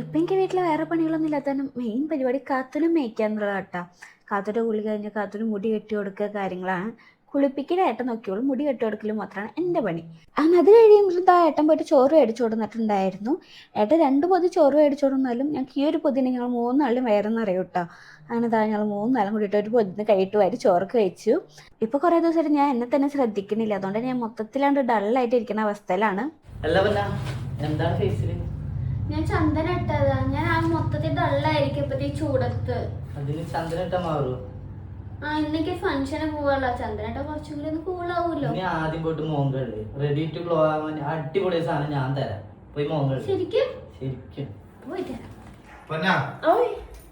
ഇപ്പം എനിക്ക് വീട്ടിൽ വേറെ പണികളൊന്നും ഇല്ലാത്തതാണ് മെയിൻ പരിപാടി കാത്തുനും മേയ്ക്കാന്നുള്ളത് കേട്ടോ. കാത്തുൻ്റെ കുളി കഴിഞ്ഞ് കാത്തുന് മുടി കെട്ടി കൊടുക്കുക കാര്യങ്ങളാണ്. കുളിപ്പിക്കൽ ഏട്ടൻ നോക്കിയോളും, മുടി കെട്ടി കൊടുക്കലും മാത്രമാണ് എൻ്റെ പണി. അങ്ങനെ അത് കഴിയുമ്പോൾ ഇതാ ഏട്ടൻ പോയിട്ട് ചോറ് മേടിച്ചു കൊടുത്തിട്ടുണ്ടായിരുന്നു. ഏട്ടൻ 2 പൊതി ചോറ് മേടിച്ചു കൊടുന്നാലും ഞങ്ങൾക്ക് ഈ ഒരു പൊതിനെ ഞങ്ങൾ 3 നാളിലും വയറെന്നറിയും കേട്ടോ. അങ്ങനെ ഇതാ ഞങ്ങൾ 3 നാളും കൂടിയിട്ട് ഒരു പൊതിന് കൈയിട്ട് വാരി ചോറൊക്കെ കഴിച്ചു. ഇപ്പോൾ കുറേ ദിവസമായിട്ട് ഞാൻ എന്നെ തന്നെ ശ്രദ്ധിക്കുന്നില്ല, അതുകൊണ്ട് ഞാൻ മൊത്തത്തിലാണ്ട് ഡള്ളായിട്ട് ഇരിക്കുന്ന അവസ്ഥയിലാണ്. അല്ല പിന്നെ എന്താണ് ഫേസിൽ? ഞാൻ ചന്ദന ഇട്ടതാ. ഞാൻ ആ മൊത്തത്തിൽ ഡള്ളായിരിക്കും ഇപ്പത്തെ ചൂടത്ത്. അതിന് ചന്ദന ഇട്ടാ മാറൂ? ഇന്നേക്ക് ഫംഗ്ഷന് പോവാളോ, ചന്ദന ഇട്ട കുറച്ചും കൂടി ഒന്ന് കൂളാവൂല്ലോ. നീ ആദ്യം പോയിട്ട് മോങ്കള്ളി റെഡി ടു ഗ്ലോ ആവാൻ അടിപൊളി സാധനം ഞാൻ തരാം. പോയി മോങ്കള്ളി. ശരിക്കും ശരിക്കും പോയി തരാം.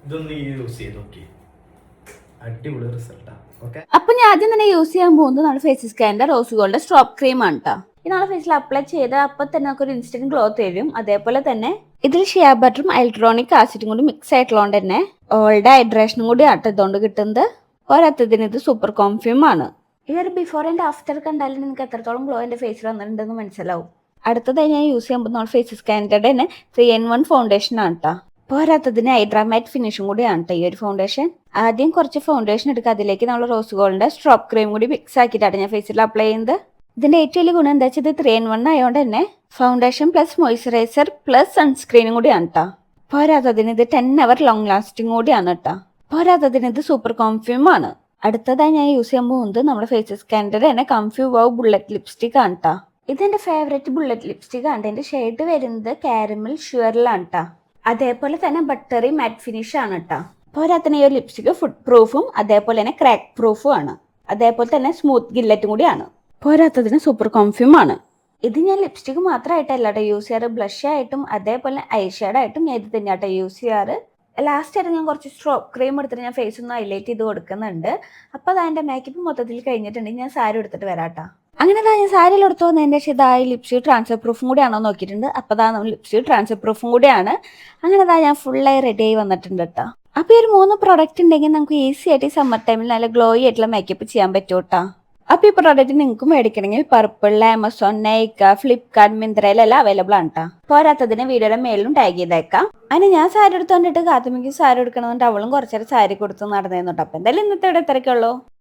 ഇതൊന്ന് യൂസ് ചെയ്ത് നോക്കി, അടിപൊളി റിസൾട്ടാ. ഓക്കെ, അപ്പൊ ഞാൻ ആദ്യം തന്നെ യൂസ് ചെയ്യാൻ പോകുന്നത് നമ്മുടെ ഫേസ് സ്കാനിന്റെ റോസ് ഗോൾഡ് സ്ട്രോപ്പ് ക്രീം ആണ് കേട്ടോ. ഇത് നമ്മുടെ ഫേസിൽ അപ്ലൈ ചെയ്ത് അപ്പൊ തന്നെ നമുക്കൊരു ഇൻസ്റ്റന്റ് ഗ്ലോ തരും. അതേപോലെ തന്നെ ഇതിൽ ഷിയ ബട്ടറും ഹൈഡ്രോണിക് ആസിഡും കൂടി മിക്സ് ആയിട്ടുള്ളതുകൊണ്ട് തന്നെ ഓൾഡ് ഹൈഡ്രേഷനും കൂടി ആട്ടോ ഇതുകൊണ്ട് കിട്ടുന്നത്. ഒരത്തതിന് ഇത് സൂപ്പർ കോൺഫ്യൂം ആണ്. ഈ ഒരു ബിഫോർ ആൻഡ് ആഫ്റ്റർ കണ്ടാലും നിങ്ങൾക്ക് എത്രത്തോളം ഗ്ലോ എൻ്റെ ഫേസിൽ വന്നിട്ടുണ്ടെന്ന് മനസ്സിലാവും. അടുത്തതായി ഞാൻ യൂസ് ചെയ്യുമ്പോൾ നമ്മൾ ഫേസ് സ്കാനിന്റെ തന്നെ 3-in-1 ഫൗണ്ടേഷൻ ആണ് കേട്ടോ. പോരാത്തതിന് ഹൈഡ്രാമാറ്റ് ഫിനിഷും കൂടിയാണ് കേട്ടോ ഈ ഒരു ഫൗണ്ടേഷൻ. ആദ്യം കുറച്ച് ഫൗണ്ടേഷൻ എടുക്കുക, അതിലേക്ക് നമ്മൾ റോസ് ഗോൾഡിന്റെ സ്ട്രോപ്പ് ക്രീം കൂടി മിക്സ് ആക്കിയിട്ടാണ് ഞാൻ ഫേസിൽ അപ്ലൈ ചെയ്യുന്നത്. ഇതിന്റെ ഏറ്റവും വലിയ ഗുണം എന്താ വെച്ചാൽ ഇത് 3-in-1 ആയതുകൊണ്ട് തന്നെ ഫൗണ്ടേഷൻ പ്ലസ് മോയ്സ്ചറൈസർ പ്ലസ് സൺസ്ക്രീനും കൂടിയാണ് കേട്ടോ. പോരാത്തതിന് ഇത് 10 hour ലോങ് ലാസ്റ്റിംഗ് കൂടിയാണ് കേട്ടോ. പോരാത്തതിന് ഇത് സൂപ്പർ കോൺഫ്യൂം ആണ്. അടുത്തതായി ഞാൻ യൂസ് ചെയ്യാൻ പോകുന്നത് നമ്മുടെ ഫേസ് സ്കാനിന്റെ തന്നെ കംഫ്യൂ വൗ ബുള്ളറ്റ് ലിപ്സ്റ്റിക് ആണ് കേട്ടോ. ഇതെന്റെ ഫേവറേറ്റ് ബുള്ളറ്റ് ലിപ്സ്റ്റിക് ആണ്. ഇതിന്റെ ഷെയ്ഡ് വരുന്നത് കാരമൽ ഷ്യൂറിലാണ് കേട്ടോ. അതേപോലെ തന്നെ ബട്ടറി മാറ്റ് ഫിനിഷ് ആണ് കേട്ടോ. പോരാത്തന്നെ ഈ ഒരു ലിപ്സ്റ്റിക് ഫുഡ് പ്രൂഫും അതേപോലെ തന്നെ ക്രാക്ക് പ്രൂഫും ആണ്. അതേപോലെ തന്നെ സ്മൂത്ത് ഗില്ലറ്റും കൂടിയാണ്. പോരാത്തതിന് സൂപ്പർ കോൺഫ്യൂം ആണ്. ഇത് ഞാൻ ലിപ്സ്റ്റിക് മാത്രമായിട്ടല്ല കേട്ടോ യൂസ് ചെയ്യാറ്, ബ്ലഷ് ആയിട്ടും അതേപോലെ ഐ ഷാഡ് ആയിട്ടും ഞാൻ ഇത് തന്നെയാട്ടോ യൂസ് ചെയ്യാറ്. ലാസ്റ്റ് ആയിട്ട് ഞാൻ കുറച്ച് സ്ട്രോപ്പ് ക്രീം എടുത്തിട്ട് ഞാൻ ഫേസ് ഒന്ന് ഹൈലൈറ്റ് ചെയ്ത് കൊടുക്കുന്നുണ്ട്. അപ്പോൾ അത് എൻ്റെ മേക്കപ്പ് മൊത്തത്തിൽ കഴിഞ്ഞിട്ടുണ്ടെങ്കിൽ ഞാൻ സാരി എടുത്തിട്ട് വരാം കേട്ടോ. അങ്ങനെ ഞാൻ സാരിയിൽ എടുത്തു വന്നതിൻ്റെ ശേഷം ഇതായി ലിപ്സ്റ്റിക് ട്രാൻസ്ഫർ പ്രൂഫും കൂടിയാണോ നോക്കിയിട്ടുണ്ട്. അപ്പോൾ അതാ നമ്മൾ ലിപ്സ്റ്റിക് ട്രാൻസ്ഫർ പ്രൂഫും കൂടിയാണ്. അങ്ങനെ ഞാൻ ഫുള്ളായി റെഡി ആയി വന്നിട്ടുണ്ട് കേട്ടോ. അപ്പോൾ ഈ ഒരു 3 പ്രോഡക്റ്റ് ഉണ്ടെങ്കിൽ നമുക്ക് ഈസി ആയിട്ട് ഈ സമ്മർ ടൈമിൽ നല്ല ഗ്ലോയി ആയിട്ടുള്ള മേക്കപ്പ് ചെയ്യാൻ പറ്റും കേട്ടോ. അപ്പോൾ ഈ പ്രോഡക്റ്റ് നിങ്ങൾക്ക് മേടിക്കണമെങ്കിൽ പർപ്പിൾ, ആമസോൺ, നൈക്ക, ഫ്ലിപ്കാർട്ട്, മിന്ത്രയിലെല്ലാം അവൈലബിൾ ആണ് കേട്ടോ. പോരാത്തതിന് വീഡിയോയുടെ മേളിലും ടാഗ് ചെയ്തേക്കാം. അതിന് ഞാൻ സാരി എടുത്തുകൊണ്ടിട്ട് കാത്തുമിക്ക് സാരി എടുക്കണമെന്നുണ്ട് അവളും കുറച്ചേരം സാരി കൊടുത്ത് നടന്നേന്നു കേട്ടോ. അപ്പോൾ എന്തായാലും ഇന്നത്തെ ഇവിടെ ഇത്രയ്ക്കുള്ളൂ.